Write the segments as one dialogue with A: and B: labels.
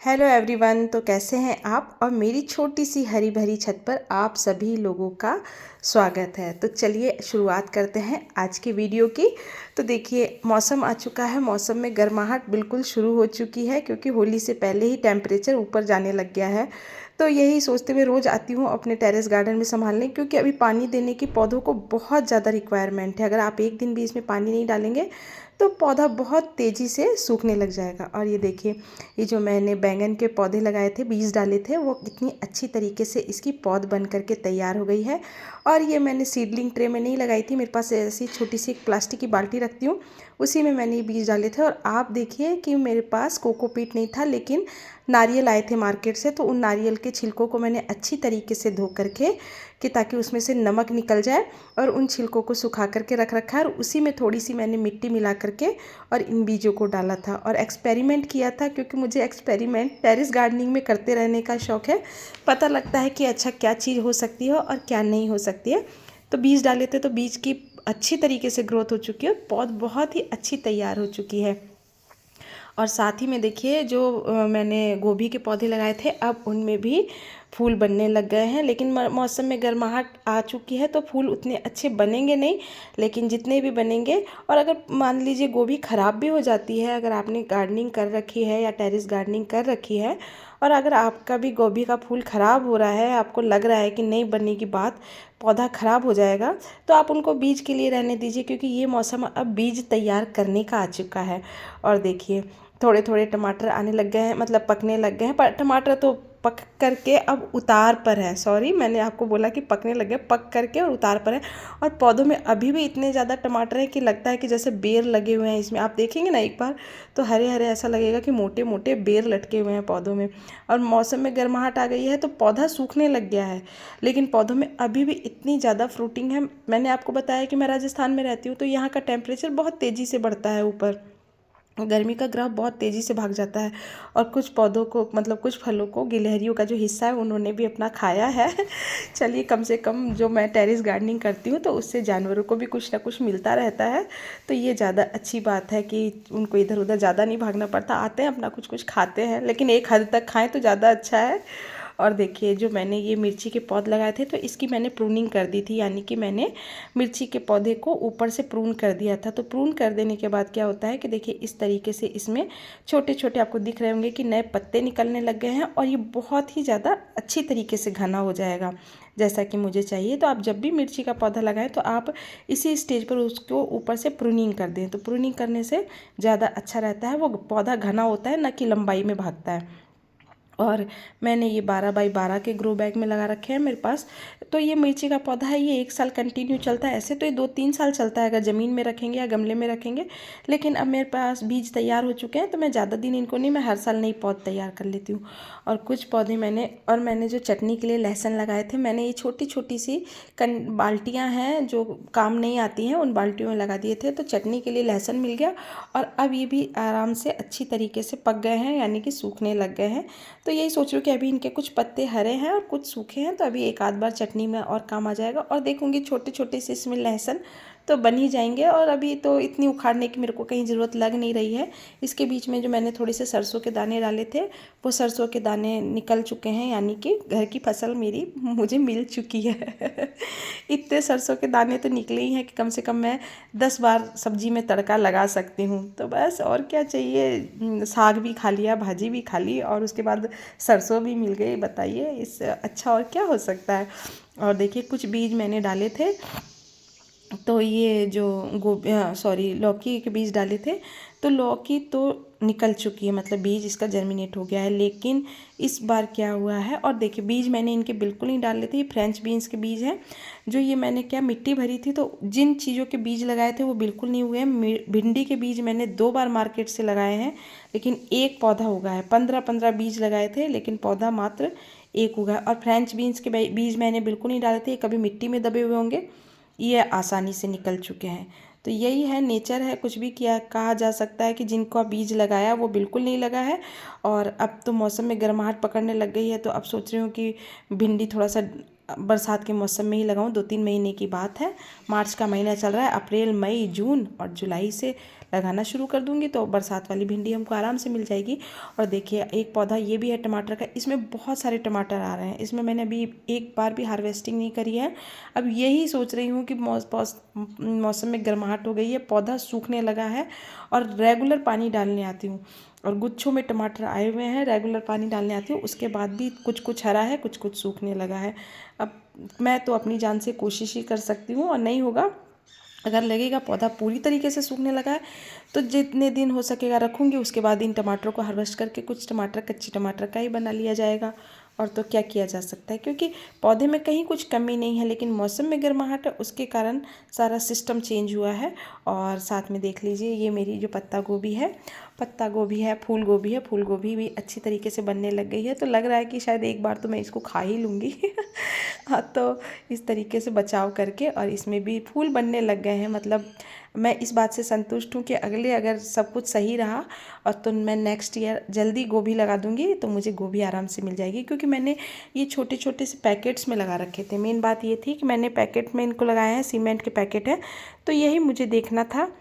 A: Hello everyone. तो कैसे हैं आप? और मेरी छोटी सी हरी भरी छत पर आप सभी लोगों का स्वागत है। तो चलिए शुरुआत करते हैं आज की वीडियो की। तो देखिए मौसम आ चुका है, मौसम में गर्माहट बिल्कुल शुरू हो चुकी है क्योंकि होली से पहले ही टेम्परेचर ऊपर जाने लग गया है। तो यही सोचते हुए रोज़ आती हूँ अपने टेरेस गार्डन में संभालने, क्योंकि अभी पानी देने की पौधों को बहुत ज़्यादा रिक्वायरमेंट है। अगर आप एक दिन भी इसमें पानी नहीं डालेंगे तो पौधा बहुत तेज़ी से सूखने लग जाएगा। और ये देखिए, ये जो मैंने बैंगन के पौधे लगाए थे, बीज डाले थे, वो कितनी अच्छी तरीके से इसकी पौध बन करके तैयार हो गई है। और ये मैंने सीडलिंग ट्रे में नहीं लगाई थी, मेरे पास ऐसी छोटी सी एक प्लास्टिक की बाल्टी रखती हूँ, उसी में मैंने ये बीज डाले थे। और आप देखिए कि मेरे पास कोकोपीट नहीं था, लेकिन नारियल आए थे मार्केट से, तो उन नारियल के छिलकों को मैंने अच्छी तरीके से धो करके कि ताकि उसमें से नमक निकल जाए, और उन छिलकों को सुखा करके रख रखा है। और उसी में थोड़ी सी मैंने मिट्टी मिला करके और इन बीजों को डाला था और एक्सपेरिमेंट किया था, क्योंकि मुझे एक्सपेरिमेंट टेरेस गार्डनिंग में करते रहने का शौक़ है। पता लगता है कि अच्छा क्या चीज़ हो सकती है और क्या नहीं हो सकती है। तो बीज डाले थे तो बीज की अच्छी तरीके से ग्रोथ हो चुकी है, पौध बहुत ही अच्छी तैयार हो चुकी है। और साथ ही में देखिए जो मैंने गोभी के पौधे लगाए थे, अब उनमें भी फूल बनने लग गए हैं। लेकिन मौसम में गर्माहट आ चुकी है तो फूल उतने अच्छे बनेंगे नहीं, लेकिन जितने भी बनेंगे। और अगर मान लीजिए गोभी ख़राब भी हो जाती है, अगर आपने गार्डनिंग कर रखी है या टेरेस गार्डनिंग कर रखी है, और अगर आपका भी गोभी का फूल ख़राब हो रहा है, आपको लग रहा है कि नहीं बनने की बात, पौधा ख़राब हो जाएगा, तो आप उनको बीज के लिए रहने दीजिए, क्योंकि ये मौसम अब बीज तैयार करने का आ चुका है। और देखिए थोड़े थोड़े टमाटर आने लग गए हैं, मतलब पकने लग गए हैं। पर टमाटर तो पक करके अब उतार पर है, सॉरी मैंने आपको बोला कि पकने लग गए, पक करके और उतार पर है। और पौधों में अभी भी इतने ज़्यादा टमाटर हैं कि लगता है कि जैसे बेर लगे हुए हैं इसमें। आप देखेंगे ना एक बार तो हरे हरे ऐसा लगेगा कि मोटे मोटे बेर लटके हुए हैं पौधों में। और मौसम में गर्माहट आ गई है तो पौधा सूखने लग गया है, लेकिन पौधों में अभी भी इतनी ज़्यादा फ्रूटिंग है। मैंने आपको बताया कि मैं राजस्थान में रहती हूँ, तो यहाँ का टेम्परेचर बहुत तेज़ी से बढ़ता है ऊपर, गर्मी का ग्राफ बहुत तेज़ी से भाग जाता है। और कुछ पौधों को, मतलब कुछ फलों को गिलहरियों का जो हिस्सा है उन्होंने भी अपना खाया है। चलिए कम से कम जो मैं टेरेस गार्डनिंग करती हूँ तो उससे जानवरों को भी कुछ ना कुछ मिलता रहता है। तो ये ज़्यादा अच्छी बात है कि उनको इधर उधर ज़्यादा नहीं भागना पड़ता, आते हैं अपना कुछ कुछ खाते हैं, लेकिन एक हद तक खाएँ तो ज़्यादा अच्छा है। और देखिए जो मैंने ये मिर्ची के पौध लगाए थे तो इसकी मैंने प्रूनिंग कर दी थी, यानी कि मैंने मिर्ची के पौधे को ऊपर से प्रून कर दिया था। तो प्रून कर देने के बाद क्या होता है कि देखिए इस तरीके से इसमें छोटे छोटे आपको दिख रहे होंगे कि नए पत्ते निकलने लग गए हैं, और ये बहुत ही ज़्यादा अच्छी तरीके से घना हो जाएगा जैसा कि मुझे चाहिए। तो आप जब भी मिर्ची का पौधा लगाएं तो आप इसी स्टेज पर उसको ऊपर से प्रूनिंग कर दें, तो प्रूनिंग करने से ज़्यादा अच्छा रहता है, वो पौधा घना होता है, ना कि लंबाई में भागता है। और मैंने ये 12 बाई 12 के ग्रो बैग में लगा रखे हैं मेरे पास। तो ये मिर्ची का पौधा है, ये 1 साल कंटिन्यू चलता है। ऐसे तो ये 2-3 साल चलता है अगर ज़मीन में रखेंगे या गमले में रखेंगे, लेकिन अब मेरे पास बीज तैयार हो चुके हैं तो मैं ज़्यादा दिन इनको नहीं, मैं हर साल नई पौध तैयार कर लेती हूँ। और कुछ पौधे मैंने जो चटनी के लिए लहसुन लगाए थे, मैंने ये छोटी छोटी सी बाल्टियाँ हैं जो काम नहीं आती हैं, उन बाल्टियों में लगा दिए थे, तो चटनी के लिए लहसुन मिल गया। और अब ये भी आराम से अच्छी तरीके से पक गए हैं, यानी कि सूखने लग गए हैं। तो यही सोच रही हूँ कि अभी इनके कुछ पत्ते हरे हैं और कुछ सूखे हैं, तो अभी एक आध बार चटनी में और काम आ जाएगा। और देखूँगी छोटे छोटे से इसमें लहसुन तो बन ही जाएंगे, और अभी तो इतनी उखाड़ने की मेरे को कहीं ज़रूरत लग नहीं रही है। इसके बीच में जो मैंने थोड़े से सरसों के दाने डाले थे, वो सरसों के दाने निकल चुके हैं, यानी कि घर की फसल मेरी मुझे मिल चुकी है। इतने सरसों के दाने तो निकले ही हैं कि कम से कम मैं 10 बार सब्जी में तड़का लगा सकती हूँ। तो बस और क्या चाहिए, साग भी खा लिया, भाजी भी खा ली, और उसके बाद सरसों भी मिल गई। बताइए इससे अच्छा और क्या हो सकता है। और देखिए कुछ बीज मैंने डाले थे, तो ये जो लौकी के बीज डाले थे, तो लौकी तो निकल चुकी है, मतलब बीज इसका जर्मिनेट हो गया है। लेकिन इस बार क्या हुआ है, और देखिए बीज मैंने इनके बिल्कुल नहीं डाले थे, ये फ्रेंच बीन्स के बीज हैं। जो ये मैंने क्या मिट्टी भरी थी, तो जिन चीज़ों के बीज लगाए थे वो बिल्कुल नहीं हुए हैं। भिंडी के बीज मैंने 2 बार मार्केट से लगाए हैं, लेकिन एक पौधा उगा है। 15-15 बीज लगाए थे, लेकिन पौधा मात्र एक उगा है। और फ्रेंच बीन्स के बीज मैंने बिल्कुल नहीं डाले थे, ये कभी मिट्टी में दबे हुए होंगे, ये आसानी से निकल चुके हैं। तो यही है, नेचर है, कुछ भी किया कहा जा सकता है कि जिनको बीज लगाया वो बिल्कुल नहीं लगा है। और अब तो मौसम में गर्माहट पकड़ने लग गई है, तो अब सोच रही हूँ कि भिंडी थोड़ा सा बरसात के मौसम में ही लगाऊं। 2-3 महीने की बात है, मार्च का महीना चल रहा है, अप्रैल मई जून और जुलाई से लगाना शुरू कर दूंगी तो बरसात वाली भिंडी हमको आराम से मिल जाएगी। और देखिए एक पौधा ये भी है टमाटर का, इसमें बहुत सारे टमाटर आ रहे हैं। इसमें मैंने अभी एक बार भी हार्वेस्टिंग नहीं करी है। अब यही सोच रही हूँ कि मौसम में गर्माहट हो गई है, पौधा सूखने लगा है और रेगुलर पानी डालने आती हूँ और गुच्छों में टमाटर आए हुए हैं, रेगुलर पानी डालने आती हूँ। उसके बाद भी कुछ कुछ हरा है, कुछ कुछ सूखने लगा है। अब मैं तो अपनी जान से कोशिश ही कर सकती हूँ, और नहीं होगा, अगर लगेगा पौधा पूरी तरीके से सूखने लगा है तो जितने दिन हो सकेगा रखूँगी। उसके बाद इन टमाटरों को हार्वेस्ट करके कुछ टमाटर कच्ची टमाटर का ही बना लिया जाएगा। और तो क्या किया जा सकता है, क्योंकि पौधे में कहीं कुछ कमी नहीं है, लेकिन मौसम में गर्माहट है उसके कारण सारा सिस्टम चेंज हुआ है। और साथ में देख लीजिए ये मेरी जो पत्ता गोभी है, फूल गोभी है, फूल गोभी भी अच्छी तरीके से बनने लग गई है। तो लग रहा है कि शायद एक बार तो मैं इसको खा ही लूँगी हाँ, तो इस तरीके से बचाव करके, और इसमें भी फूल बनने लग गए हैं। मतलब मैं इस बात से संतुष्ट हूँ कि अगर सब कुछ सही रहा और तो मैं नेक्स्ट ईयर जल्दी गोभी लगा दूँगी, तो मुझे गोभी आराम से मिल जाएगी। क्योंकि मैंने ये छोटे छोटे से पैकेट्स में लगा रखे थे। मेन बात ये थी कि मैंने पैकेट में इनको लगाया है, सीमेंट के पैकेट है, तो यही मुझे देखना था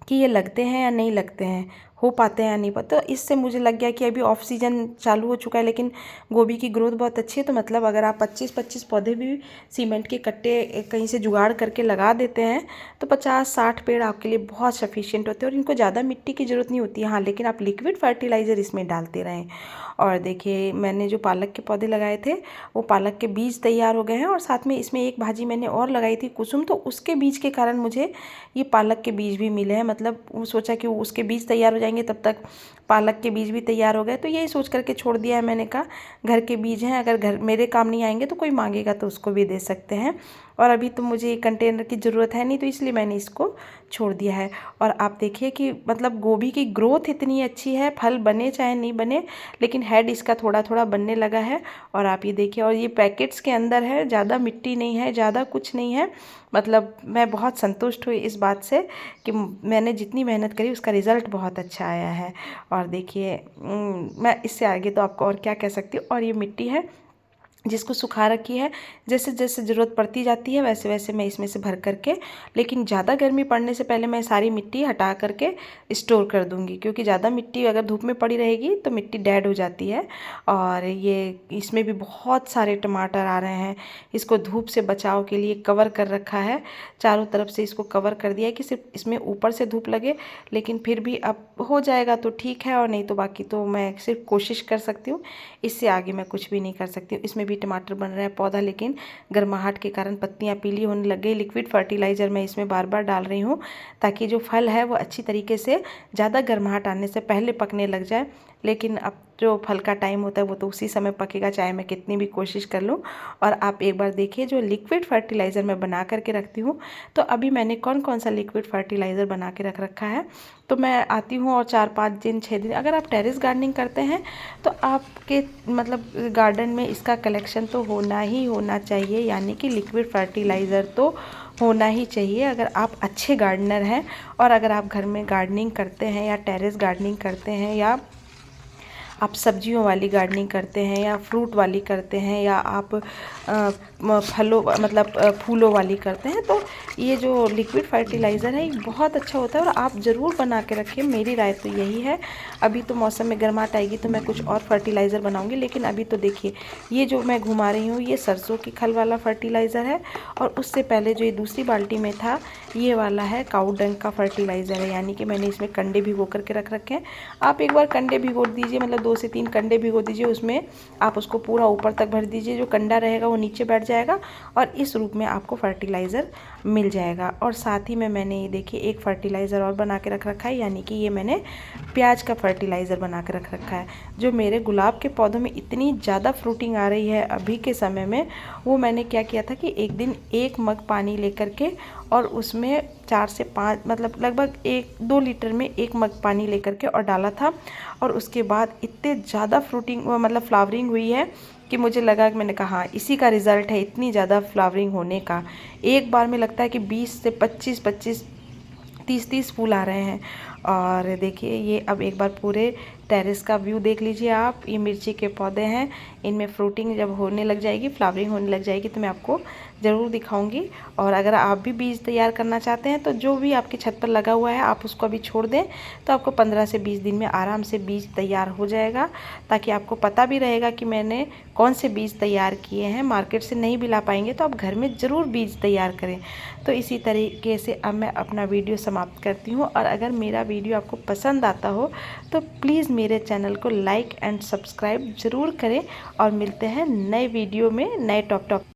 A: कि ये लगते हैं या नहीं लगते हैं, हो पाते हैं या नहीं पाते। तो इससे मुझे लग गया कि अभी ऑफ सीजन चालू हो चुका है, लेकिन गोभी की ग्रोथ बहुत अच्छी है। तो मतलब अगर आप 25-25 पौधे भी सीमेंट के कट्टे कहीं से जुगाड़ करके लगा देते हैं तो 50-60 पेड़ आपके लिए बहुत सफिशिएंट होते हैं। और इनको ज़्यादा मिट्टी की ज़रूरत नहीं होती है, हाँ, लेकिन आप लिक्विड फर्टिलाइज़र इसमें डालते रहें। और देखिए मैंने जो पालक के पौधे लगाए थे वो पालक के बीज तैयार हो गए हैं। और साथ में इसमें एक भाजी मैंने और लगाई थी कुसुम, तो उसके बीज के कारण मुझे ये पालक के बीज भी मिले हैं। मतलब वो सोचा कि उसके बीज तैयार हो जाएंगे तब तक पालक के बीज भी तैयार हो गए, तो यही सोच करके छोड़ दिया है। मैंने कहा घर के बीज हैं, अगर घर मेरे काम नहीं आएंगे तो कोई मांगेगा तो उसको भी दे सकते हैं। और अभी तो मुझे कंटेनर की ज़रूरत है नहीं, तो इसलिए मैंने इसको छोड़ दिया है। और आप देखिए कि मतलब गोभी की ग्रोथ इतनी अच्छी है, फल बने चाहे नहीं बने, लेकिन हेड इसका थोड़ा थोड़ा बनने लगा है। और आप ये देखिए, और ये पैकेट्स के अंदर है, ज़्यादा मिट्टी नहीं है, ज़्यादा कुछ नहीं है। मतलब मैं बहुत संतुष्ट हुई इस बात से कि मैंने जितनी मेहनत करी उसका रिज़ल्ट बहुत अच्छा आया है। और देखिए मैं इससे आगे तो आपको और क्या कह सकती हूँ। और ये मिट्टी है जिसको सुखा रखी है, जैसे जैसे ज़रूरत पड़ती जाती है वैसे वैसे मैं इसमें से भर करके, लेकिन ज़्यादा गर्मी पड़ने से पहले मैं सारी मिट्टी हटा करके स्टोर कर दूंगी। क्योंकि ज़्यादा मिट्टी अगर धूप में पड़ी रहेगी तो मिट्टी डेड हो जाती है। और ये इसमें भी बहुत सारे टमाटर आ रहे हैं। इसको धूप से बचाव के लिए कवर कर रखा है, चारों तरफ से इसको कवर कर दिया है कि सिर्फ इसमें ऊपर से धूप लगे। लेकिन फिर भी अब हो जाएगा तो ठीक है, और नहीं तो बाकी तो मैं सिर्फ कोशिश कर सकती हूँ, इससे आगे मैं कुछ भी नहीं कर सकती हूँ। इसमें भी टमाटर बन रहा है पौधा, लेकिन गर्माहट के कारण पत्तियां पीली होने लग गई। लिक्विड फर्टिलाइज़र मैं इसमें बार बार डाल रही हूँ ताकि जो फल है वो अच्छी तरीके से ज़्यादा गर्माहट आने से पहले पकने लग जाए। लेकिन अब जो फल का टाइम होता है वो तो उसी समय पकेगा, चाहे मैं कितनी भी कोशिश कर लूँ। और आप एक बार देखिए जो लिक्विड फर्टिलाइज़र मैं बना करके रखती हूँ, तो अभी मैंने कौन कौन सा लिक्विड फर्टिलाइज़र बना के रख रखा है। तो मैं आती हूँ और 4-5 दिन 6 दिन, अगर आप टेरेस गार्डनिंग करते हैं तो आपके मतलब गार्डन में इसका कलेक्शन तो होना ही होना चाहिए, यानी कि लिक्विड फर्टिलाइज़र तो होना ही चाहिए अगर आप अच्छे गार्डनर हैं। और अगर आप घर में गार्डनिंग करते हैं या टेरेस गार्डनिंग करते हैं, या आप सब्जियों वाली गार्डनिंग करते हैं या फ्रूट वाली करते हैं, या आप फलों मतलब फूलों वाली करते हैं, तो ये जो लिक्विड फर्टिलाइज़र है ये बहुत अच्छा होता है और आप ज़रूर बना के रखें। मेरी राय तो यही है। अभी तो मौसम में गर्माहट आएगी तो मैं कुछ और फर्टिलाइज़र बनाऊंगी, लेकिन अभी तो देखिए ये जो मैं घुमा रही हूँ ये सरसों की खल वाला फर्टिलाइज़र है। और उससे पहले जो ये दूसरी बाल्टी में था ये वाला है काऊ डंग का फर्टिलाइज़र है, यानी कि मैंने इसमें कंडे भिगो करके रख रखे हैं। आप एक बार कंडे भिगो दीजिए, मतलब 2 से 3 कंडे भिगो दीजिए, उसमें आप उसको पूरा ऊपर तक भर दीजिए, जो कंडा रहेगा वो नीचे बैठ जाएगा और इस रूप में आपको फर्टिलाइज़र मिल जाएगा। और साथ ही में मैंने ये देखिए एक फर्टिलाइज़र और बना के रख रखा है, यानी कि ये मैंने प्याज का फर्टिलाइज़र बना के रख रखा है। जो मेरे गुलाब के पौधों में इतनी ज़्यादा फ्रूटिंग आ रही है अभी के समय में, वो मैंने क्या किया था कि एक दिन 1 मग पानी लेकर के और उसमें 4 से 5 मतलब लगभग 1-2 लीटर में 1 मग पानी लेकर के और डाला था। और उसके बाद इतने ज़्यादा फ्रूटिंग मतलब फ्लावरिंग हुई है कि मुझे लगा कि मैंने कहा हाँ इसी का रिज़ल्ट है इतनी ज़्यादा फ्लावरिंग होने का। एक बार में लगता है कि 20 से 25 30 फूल आ रहे हैं। और देखिए ये अब एक बार पूरे टेरेस का व्यू देख लीजिए आप। ये मिर्ची के पौधे हैं, इनमें फ्रूटिंग जब होने लग जाएगी, फ्लावरिंग होने लग जाएगी तो मैं आपको ज़रूर दिखाऊंगी। और अगर आप भी बीज तैयार करना चाहते हैं तो जो भी आपकी छत पर लगा हुआ है आप उसको अभी छोड़ दें, तो आपको 15 से 20 दिन में आराम से बीज तैयार हो जाएगा। ताकि आपको पता भी रहेगा कि मैंने कौन से बीज तैयार किए हैं। मार्केट से नहीं भी ला पाएंगे तो आप घर में ज़रूर बीज तैयार करें। तो इसी तरीके से अब मैं अपना वीडियो समाप्त करती हूँ। और अगर मेरा वीडियो आपको पसंद आता हो तो प्लीज़ मेरे चैनल को लाइक एंड सब्सक्राइब ज़रूर करें। और मिलते हैं नए वीडियो में नए टॉपिक